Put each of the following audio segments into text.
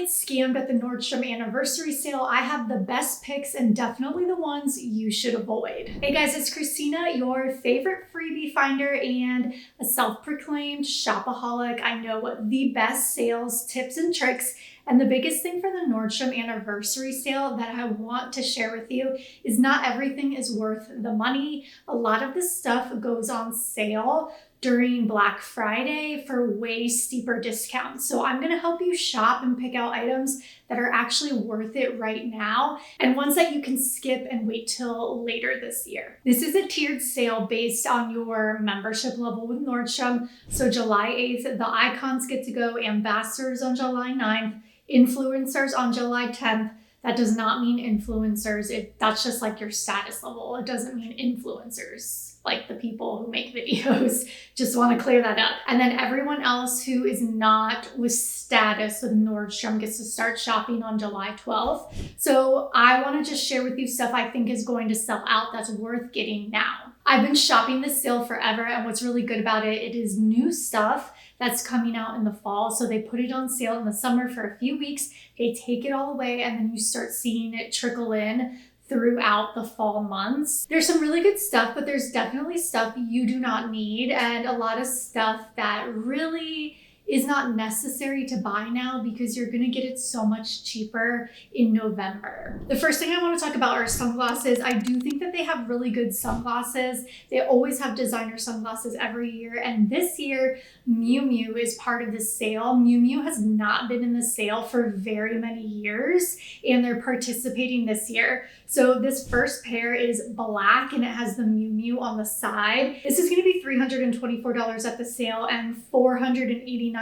get scammed at the Nordstrom anniversary sale, I have the best picks and definitely the ones you should avoid. Hey guys, it's Christina, your favorite freebie finder and a self-proclaimed shopaholic. I know the best sales tips and tricks. And the biggest thing for the Nordstrom anniversary sale that I want to share with you is not everything is worth the money. A lot of this stuff goes on sale during Black Friday for way steeper discounts. So I'm gonna help you shop and pick out items that are actually worth it right now and ones that you can skip and wait till later this year. This is a tiered sale based on your membership level with Nordstrom. So July 8th, the icons get to go, ambassadors on July 9th, influencers on July 10th. That does not mean influencers. That's just like your status level. It doesn't mean influencers, like the people who make videos. Just want to clear that up. And then everyone else who is not with status with Nordstrom gets to start shopping on July 12th. So I want to just share with you stuff I think is going to sell out that's worth getting now. I've been shopping this sale forever, and what's really good about it, it is new stuff that's coming out in the fall. So they put it on sale in the summer for a few weeks, they take it all away, and then you start seeing it trickle in throughout the fall months. There's some really good stuff, but there's definitely stuff you do not need, and a lot of stuff that really is not necessary to buy now because you're gonna get it so much cheaper in November. The first thing I want to talk about are sunglasses. I do think that they have really good sunglasses. They always have designer sunglasses every year, and this year Miu Miu is part of the sale. Miu Miu has not been in the sale for very many years, and they're participating this year. So this first pair is black and it has the Miu Miu on the side. This is gonna be $324 at the sale and $489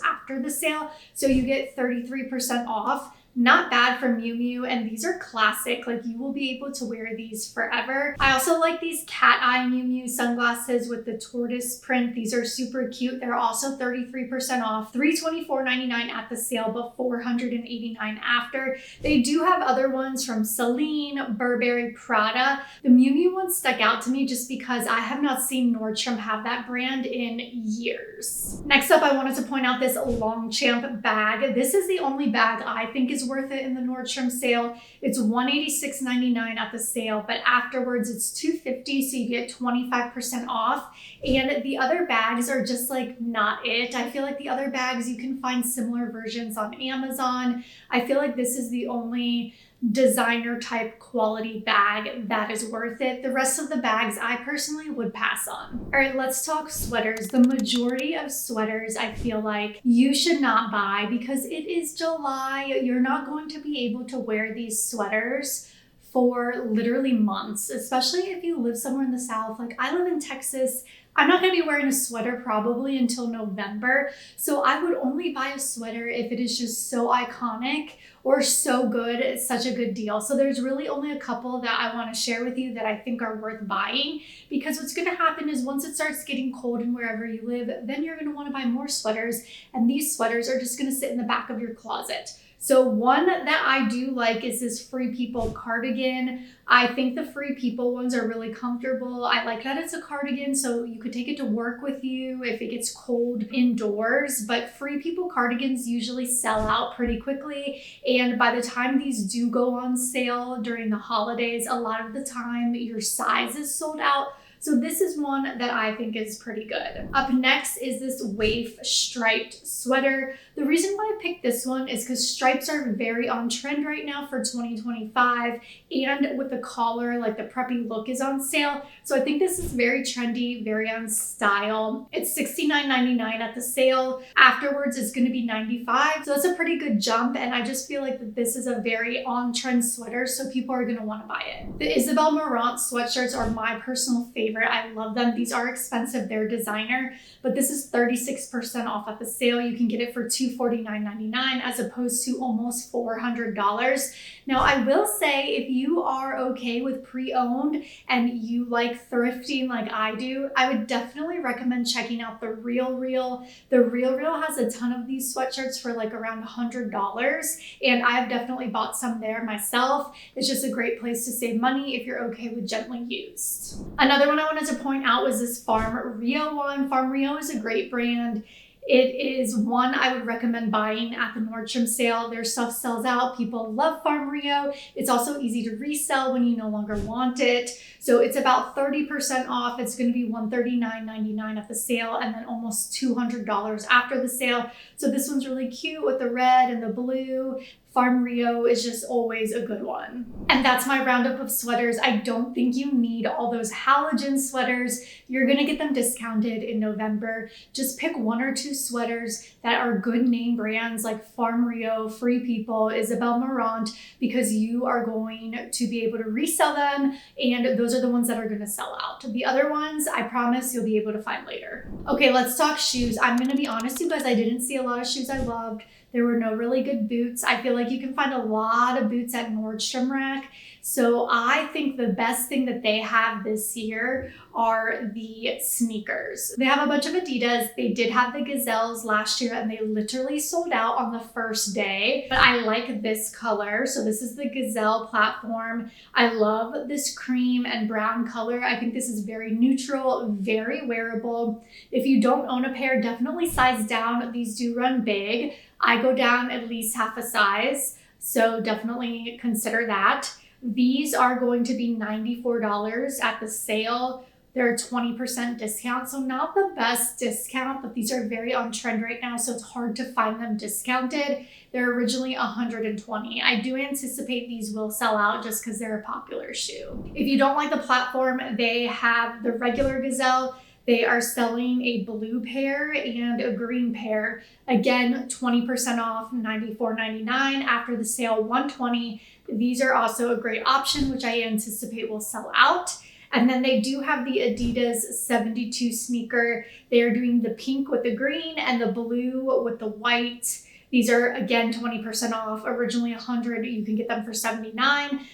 after the sale. So you get 33% off. Not bad for Miu Miu, and these are classic. Like, you will be able to wear these forever. I also like these cat eye Miu Miu sunglasses with the tortoise print. These are super cute. They're also 33% off, $324.99 at the sale, but $489 after. They do have other ones from Celine, Burberry, Prada. The Miu Miu one stuck out to me just because I have not seen Nordstrom have that brand in years. Next up, I wanted to point out this Longchamp bag. This is the only bag I think is worth it in the Nordstrom sale. It's $186.99 at the sale, but afterwards it's $250, so you get 25% off. And the other bags are just like not it. I feel like the other bags, you can find similar versions on Amazon. I feel like this is the only designer type quality bag that is worth it. The rest of the bags I personally would pass on. All right, let's talk sweaters. The majority of sweaters I feel like you should not buy because it is July. You're not going to be able to wear these sweaters for literally months, especially if you live somewhere in the South. Like, I live in Texas. I'm not gonna be wearing a sweater probably until November. So I would only buy a sweater if it is just so iconic or so good, it's such a good deal. So there's really only a couple that I wanna share with you that I think are worth buying, because what's gonna happen is once it starts getting cold in wherever you live, then you're gonna wanna buy more sweaters, and these sweaters are just gonna sit in the back of your closet. So one that I do like is this Free People cardigan. I think the Free People ones are really comfortable. I like that it's a cardigan, so you could take it to work with you if it gets cold indoors, but Free People cardigans usually sell out pretty quickly. And by the time these do go on sale during the holidays, a lot of the time your size is sold out. So this is one that I think is pretty good. Up next is this Wayf striped sweater. The reason why I picked this one is because stripes are very on trend right now for 2025, and with the collar, like the preppy look is on sale. So I think this is very trendy, very on style. It's $69.99 at the sale. Afterwards, it's gonna be $95. So that's a pretty good jump, and I just feel like that this is a very on trend sweater, so people are gonna wanna buy it. The Isabel Marant sweatshirts are my personal favorite. I love them. These are expensive. They're designer, but this is 36% off at the sale. You can get it for $249.99 as opposed to almost $400. Now, I will say, if you are okay with pre-owned and you like thrifting like I do, I would definitely recommend checking out the Real Real. The Real Real has a ton of these sweatshirts for like around $100, and I have definitely bought some there myself. It's just a great place to save money if you're okay with gently used. Another one I wanted to point out was this Farm Rio one. Farm Rio is a great brand. It is one I would recommend buying at the Nordstrom sale. Their stuff sells out. People love Farm Rio. It's also easy to resell when you no longer want it. So it's about 30% off. It's going to be $139.99 at the sale and then almost $200 after the sale. So this one's really cute with the red and the blue. Farm Rio is just always a good one. And that's my roundup of sweaters. I don't think you need all those halogen sweaters. You're gonna get them discounted in November. Just pick one or two sweaters that are good name brands like Farm Rio, Free People, Isabel Marant, because you are going to be able to resell them, and those are the ones that are gonna sell out. The other ones, I promise you'll be able to find later. Okay, let's talk shoes. I'm gonna be honest, you guys, I didn't see a lot of shoes I loved. There were no really good boots. I feel like you can find a lot of boots at Nordstrom Rack. So I think the best thing that they have this year are the sneakers. They have a bunch of Adidas. They did have the gazelles last year and they literally sold out on the first day. But I like this color. So this is the gazelle platform. I love this cream and brown color. I think this is very neutral, very wearable. If you don't own a pair, definitely size down. These do run big. I go down at least half a size, so definitely consider that. These are going to be $94 at the sale. They're a 20% discount, so not the best discount, but these are very on trend right now, so it's hard to find them discounted. They're originally $120. I do anticipate these will sell out just because they're a popular shoe. If you don't like the platform, they have the regular gazelle. They are selling a blue pair and a green pair. Again, 20% off, $94.99. After the sale, $120. These are also a great option, which I anticipate will sell out. And then they do have the Adidas 72 sneaker. They are doing the pink with the green and the blue with the white. These are, again, 20% off. Originally $100, you can get them for $79.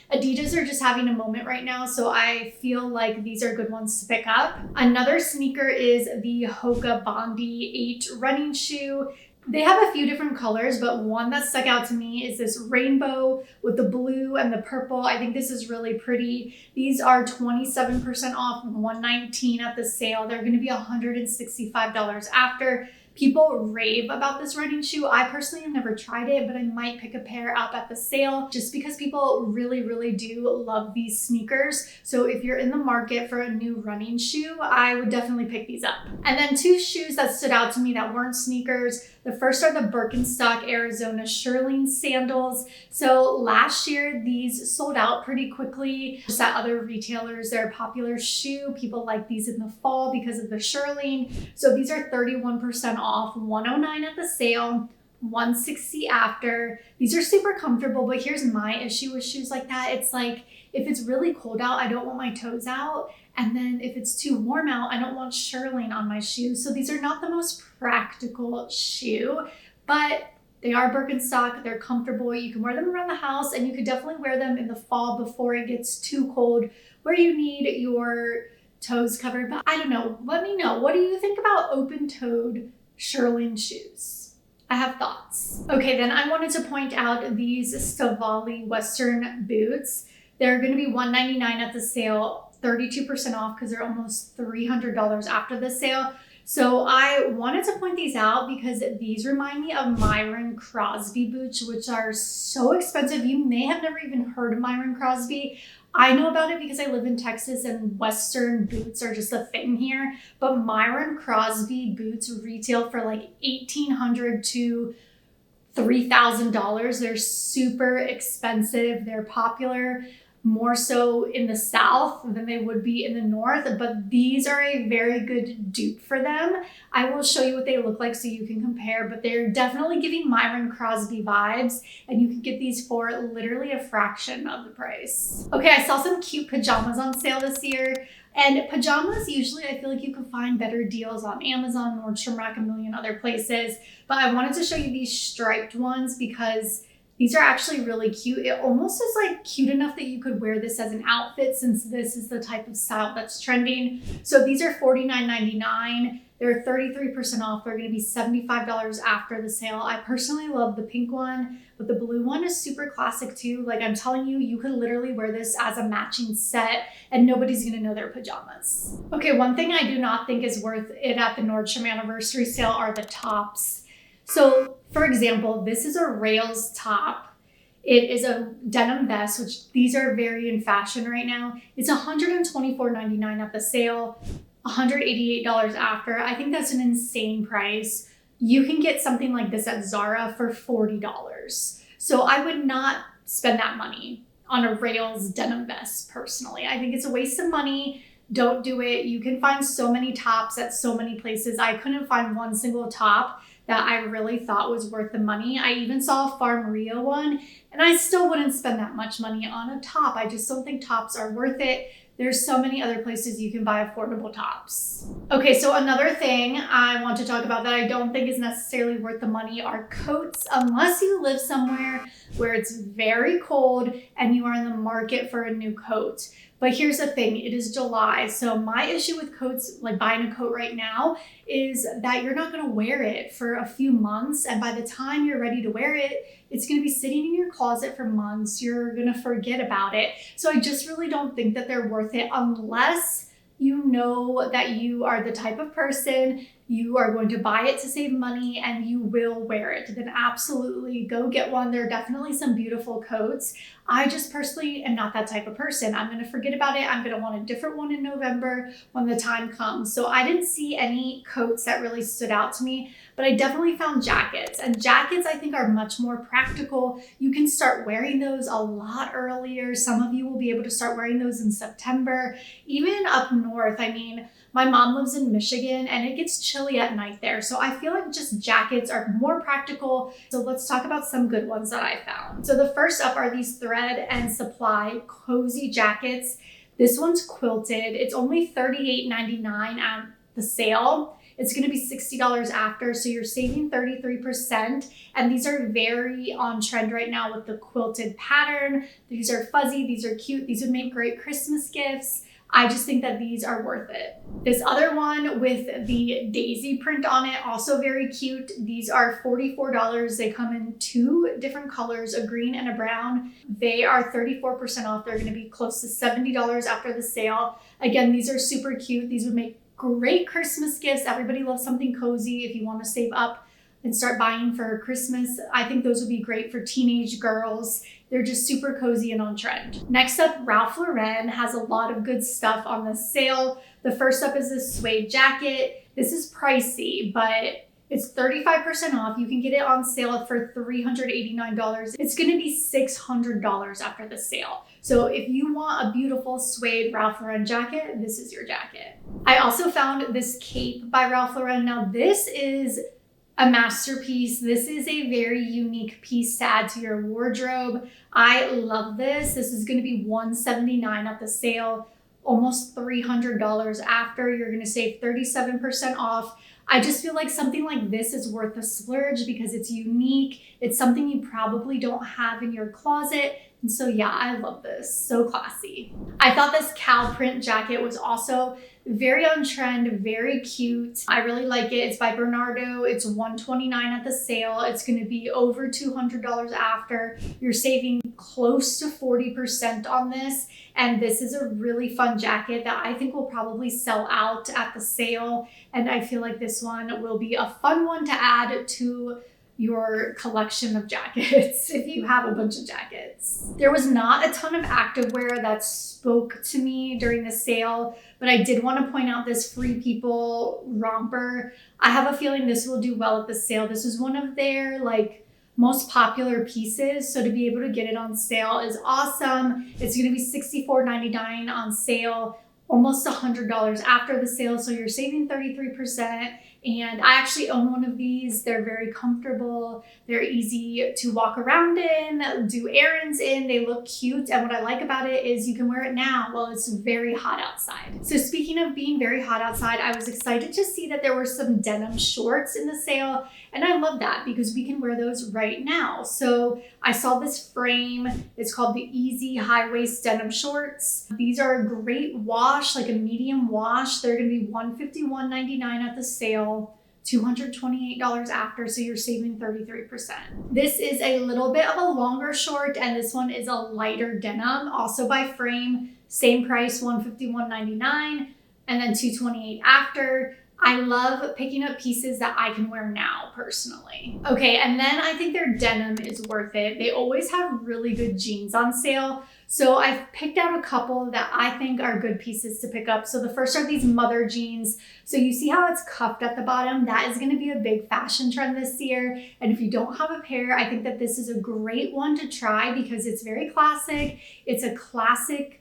Adidas are just having a moment right now, so I feel like these are good ones to pick up. Another sneaker is the Hoka Bondi 8 running shoe. They have a few different colors, but one that stuck out to me is this rainbow with the blue and the purple. I think this is really pretty. These are 27% off, $119 at the sale. They're going to be $165 after. People rave about this running shoe. I personally have never tried it, but I might pick a pair up at the sale just because people really, really do love these sneakers. So if you're in the market for a new running shoe, I would definitely pick these up. And then two shoes that stood out to me that weren't sneakers. The first are the Birkenstock Arizona shearling sandals. So last year, these sold out pretty quickly. Just at other retailers, they're a popular shoe. People like these in the fall because of the shearling. So these are 31% off, $109 at the sale, $160 after. These are super comfortable, but here's my issue with shoes like that. It's like, if it's really cold out, I don't want my toes out. And then if it's too warm out, I don't want shearling on my shoes. So these are not the most practical shoe, but they are Birkenstock. They're comfortable. You can wear them around the house, and you could definitely wear them in the fall before it gets too cold where you need your toes covered. But I don't know. Let me know. What do you think about open-toed shearling shoes? I have thoughts. Okay, then I wanted to point out these Stavali Western boots. They're going to be $199 at the sale, 32% off because they're almost $300 after the sale. So I wanted to point these out because these remind me of Myron Crosby boots, which are so expensive. You may have never even heard of Myron Crosby. I know about it because I live in Texas and Western boots are just a thing here. But Myron Crosby boots retail for like $1,800 to $3,000. They're super expensive. They're popular more so in the South than they would be in the North, but these are a very good dupe for them. I will show you what they look like so you can compare, but they're definitely giving Myron Crosby vibes, and you can get these for literally a fraction of the price. Okay, I saw some cute pajamas on sale this year. And pajamas, usually I feel like you can find better deals on Amazon, Nordstrom Rack, a million other places. But I wanted to show you these striped ones because these are actually really cute. It almost is like cute enough that you could wear this as an outfit since this is the type of style that's trending. So these are $49.99. They're 33% off. They're gonna be $75 after the sale. I personally love the pink one, but the blue one is super classic too. Like I'm telling you, you could literally wear this as a matching set and nobody's gonna know they're pajamas. Okay, one thing I do not think is worth it at the Nordstrom anniversary sale are the tops. So for example, this is a rails top. It is a denim vest, which these are very in fashion right now. It's $124.99 at the sale, $188 after. I think that's an insane price. You can get something like this at Zara for $40. So I would not spend that money on a rails denim vest personally. I think it's a waste of money. Don't do it. You can find so many tops at so many places. I couldn't find one single top that I really thought was worth the money. I even saw a Farm Rio one, and I still wouldn't spend that much money on a top. I just don't think tops are worth it. There's so many other places you can buy affordable tops. Okay, so another thing I want to talk about that I don't think is necessarily worth the money are coats, unless you live somewhere where it's very cold and you are in the market for a new coat. But here's the thing, it is July. So my issue with coats, like buying a coat right now, is that you're not gonna wear it for a few months. And by the time you're ready to wear it, it's gonna be sitting in your closet for months. You're gonna forget about it. So I just really don't think that they're worth it unless you know that you are the type of person, you are going to buy it to save money and you will wear it. Then absolutely go get one. There are definitely some beautiful coats. I just personally am not that type of person. I'm gonna forget about it. I'm gonna want a different one in November when the time comes. So I didn't see any coats that really stood out to me, but I definitely found jackets. And jackets I think are much more practical. You can start wearing those a lot earlier. Some of you will be able to start wearing those in September. Even up north, I mean, my mom lives in Michigan and it gets chilly at night there. So I feel like just jackets are more practical. So let's talk about some good ones that I found. So the first up are these Thread and Supply cozy jackets. This one's quilted. It's only $38.99 at the sale. It's gonna be $60 after, so you're saving 33%. And these are very on trend right now with the quilted pattern. These are fuzzy, these are cute. These would make great Christmas gifts. I just think that these are worth it. This other one with the daisy print on it, also very cute. These are $44. They come in two different colors, a green and a brown. They are 34% off. They're gonna be close to $70 after the sale. Again, these are super cute. These would make great Christmas gifts. Everybody loves something cozy. If you wanna save up and start buying for Christmas, I think those would be great for teenage girls. They're just super cozy and on trend. Next up, Ralph Lauren has a lot of good stuff on the sale. The first up is this suede jacket. This is pricey, but it's 35% off. You can get it on sale for $389. It's gonna be $600 after the sale. So if you want a beautiful suede Ralph Lauren jacket, this is your jacket. I also found this cape by Ralph Lauren. Now this is a masterpiece. This is a very unique piece to add to your wardrobe. I love this. This is gonna be $179 at the sale, almost $300 after. You're gonna save 37% off. I just feel like something like this is worth a splurge because it's unique. It's something you probably don't have in your closet. And so yeah, I love this, so classy. I thought this cow print jacket was also very on trend, very cute. I really like it. It's by Bernardo. It's $129 at the sale. It's gonna be over $200 after. You're saving close to 40% on this. And this is a really fun jacket that I think will probably sell out at the sale. And I feel like this one will be a fun one to add to your collection of jackets if you have a bunch of jackets. There was not a ton of activewear that spoke to me during the sale, but I did want to point out this Free People romper. I have a feeling this will do well at the sale. This is one of their most popular pieces, so to be able to get it on sale is awesome. It's gonna be $64.99 on sale, almost $100 after the sale, so you're saving 33%. And I actually own one of these. They're very comfortable. They're easy to walk around in, do errands in. They look cute. And what I like about it is you can wear it now while it's very hot outside. So speaking of being very hot outside, I was excited to see that there were some denim shorts in the sale. And I love that because we can wear those right now. So I saw this frame. It's called the Easy High Waist Denim Shorts. These are a great wash, like a medium wash. They're going to be $151.99 at the sale, $228 after, so you're saving 33%. This is a little bit of a longer short, and this one is a lighter denim, also by Frame. Same price, $151.99, and then $228 after. I love picking up pieces that I can wear now, personally. Okay, and then I think their denim is worth it. They always have really good jeans on sale. So I've picked out a couple that I think are good pieces to pick up. So the first are these mother jeans. So you see how it's cuffed at the bottom? That is gonna be a big fashion trend this year. And if you don't have a pair, I think that this is a great one to try because it's very classic. It's a classic.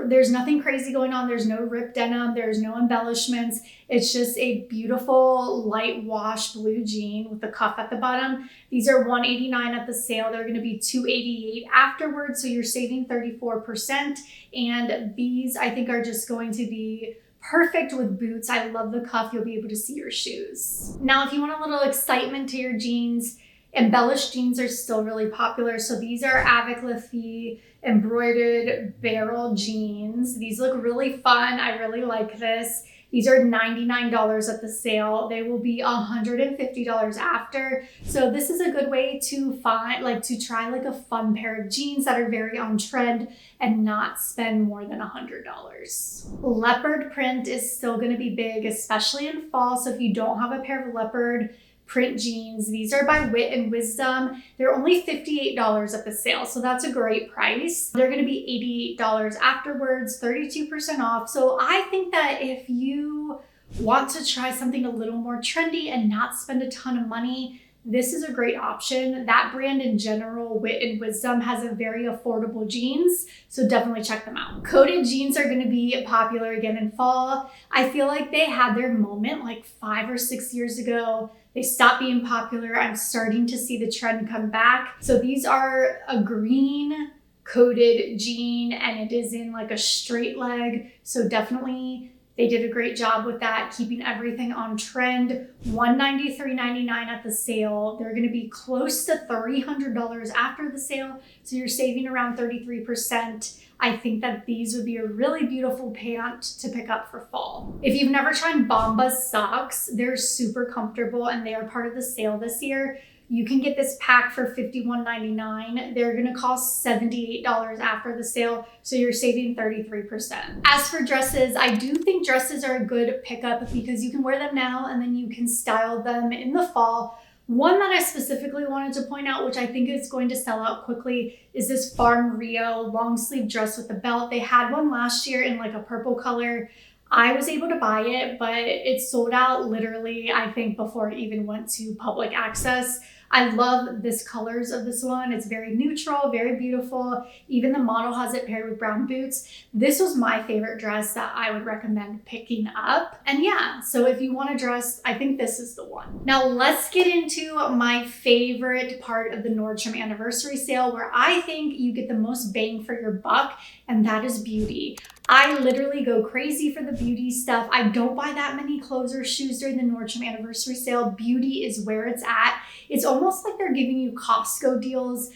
There's nothing crazy going on. There's no ripped denim. There's no embellishments. It's just a beautiful light wash blue jean with the cuff at the bottom. These are $189 at the sale. They're going to be $288 afterwards. So you're saving 34%. And these I think are just going to be perfect with boots. I love the cuff. You'll be able to see your shoes. Now, if you want a little excitement to your jeans, embellished jeans are still really popular. So these are Avec La Fille embroidered barrel jeans. These look really fun. I really like this. These are $99 at the sale. They will be $150 after. So this is a good way to try like a fun pair of jeans that are very on trend and not spend more than $100. Leopard print is still going to be big, especially in fall. So if you don't have a pair of leopard print jeans, these are by Wit and Wisdom. They're only $58 at the sale, so that's a great price. They're going to be $88 afterwards, 32% off. So I think that if you want to try something a little more trendy and not spend a ton of money, this is a great option. That brand in general, Wit and Wisdom, has a very affordable jeans, so definitely check them out. Coated jeans are going to be popular again in fall. I feel like they had their moment like 5 or 6 years ago. They stopped being popular. I'm starting to see the trend come back. So these are a green coated jean and it is in like a straight leg. So definitely they did a great job with that, keeping everything on trend. $193.99 at the sale. They're going to be close to $300 after the sale. So you're saving around 33%. I think that these would be a really beautiful pant to pick up for fall. If you've never tried Bombas socks, they're super comfortable and they are part of the sale this year. You can get this pack for $51.99. They're gonna cost $78 after the sale, so you're saving 33%. As for dresses, I do think dresses are a good pickup because you can wear them now and then you can style them in the fall. One that I specifically wanted to point out, which I think is going to sell out quickly, is this Farm Rio long sleeve dress with the belt. They had one last year in like a purple color. I was able to buy it, but it sold out literally, I think, before it even went to public access. I love this colors of this one. It's very neutral, very beautiful. Even the model has it paired with brown boots. This was my favorite dress that I would recommend picking up. And yeah, so if you want a dress, I think this is the one. Now let's get into my favorite part of the Nordstrom anniversary sale, where I think you get the most bang for your buck, and that is beauty. I literally go crazy for the beauty stuff. I don't buy that many clothes or shoes during the Nordstrom anniversary sale. Beauty is where it's at. It's almost like they're giving you Costco deals.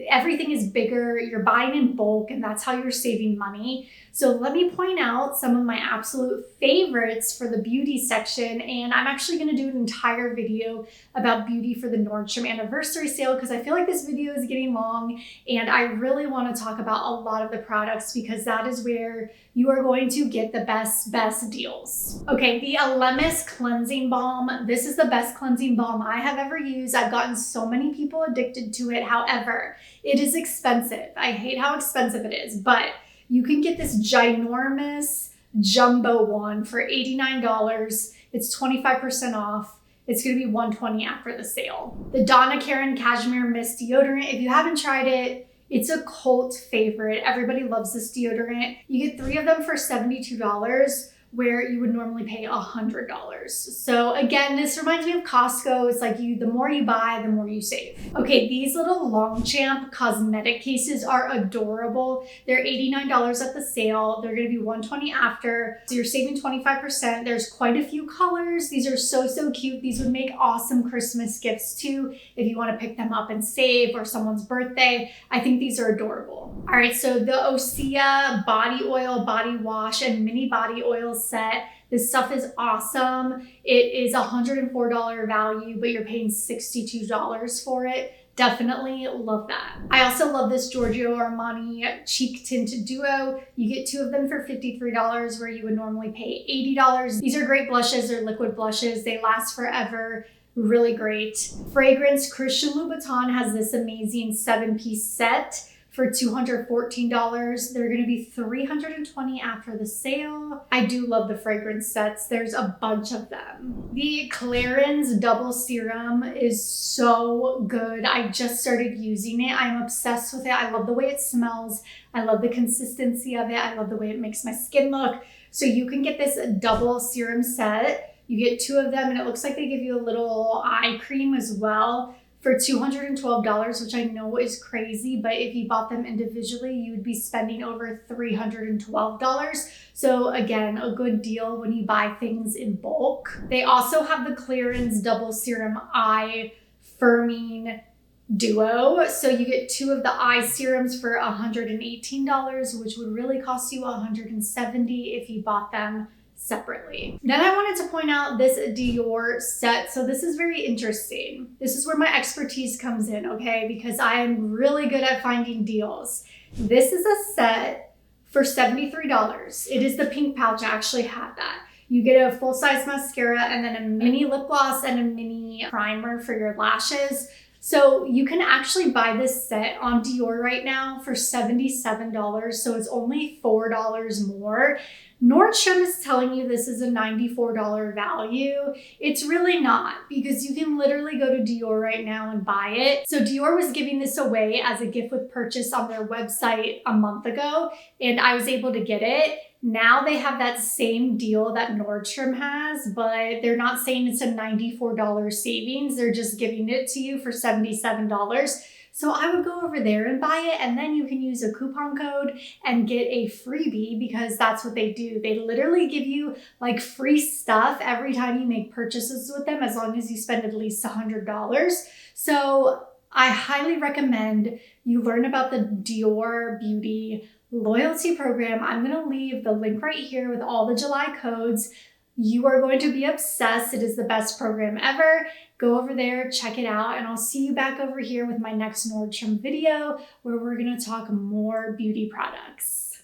Everything is bigger. You're buying in bulk, and that's how you're saving money. So let me point out some of my absolute favorites for the beauty section. And I'm actually going to do an entire video about beauty for the Nordstrom anniversary sale because I feel like this video is getting long and I really want to talk about a lot of the products because that is where you are going to get the best deals. Okay, the Elemis cleansing balm. This is the best cleansing balm I have ever used. I've gotten so many people addicted to it. However, it is expensive. I hate how expensive it is, but you can get this ginormous jumbo one for $89. It's 25% off. It's going to be $120 after the sale. The Donna Karan Cashmere Mist Deodorant. If you haven't tried it, it's a cult favorite. Everybody loves this deodorant. You get 3 of them for $72. where you would normally pay $100. So again, this reminds me of Costco. It's like the more you buy, the more you save. Okay, these little Longchamp cosmetic cases are adorable. They're $89 at the sale. They're gonna be $120 after. So you're saving 25%. There's quite a few colors. These are so, so cute. These would make awesome Christmas gifts too if you wanna pick them up and save, or someone's birthday. I think these are adorable. All right, so the Osea body oil, body wash, and mini body oil set. This stuff is awesome. It is $104 value, but you're paying $62 for it. Definitely love that. I also love this Giorgio Armani cheek tint duo. You get 2 of them for $53 where you would normally pay $80. These are great blushes. They're liquid blushes. They last forever. Really great. Fragrance, Christian Louboutin has this amazing 7-piece set for $214. They're gonna be $320 after the sale. I do love the fragrance sets. There's a bunch of them. The Clarins double serum is so good. I just started using it. I'm obsessed with it. I love the way it smells. I love the consistency of it. I love the way it makes my skin look. So you can get this double serum set. You get 2 of them, and it looks like they give you a little eye cream as well for $212, which I know is crazy, but if you bought them individually, you would be spending over $312. So again, a good deal when you buy things in bulk. They also have the Clarins double serum eye firming duo. So you get 2 of the eye serums for $118, which would really cost you $170 if you bought them separately. Then I wanted to point out this Dior set. So this is very interesting. This is where my expertise comes in, okay? Because I am really good at finding deals. This is a set for $73. It is the pink pouch. I actually have that. You get a full-size mascara and then a mini lip gloss and a mini primer for your lashes. So you can actually buy this set on Dior right now for $77. So it's only $4 more. Nordstrom is telling you this is a $94 value. It's really not, because you can literally go to Dior right now and buy it. So Dior was giving this away as a gift with purchase on their website a month ago, and I was able to get it. Now they have that same deal that Nordstrom has, but they're not saying it's a $94 savings. They're just giving it to you for $77. So I would go over there and buy it, and then you can use a coupon code and get a freebie, because that's what they do. They literally give you like free stuff every time you make purchases with them, as long as you spend at least $100. So I highly recommend you learn about the Dior Beauty loyalty program. I'm gonna leave the link right here with all the July codes. You are going to be obsessed. It is the best program ever. Go over there, check it out, and I'll see you back over here with my next Nordstrom video where we're gonna talk more beauty products.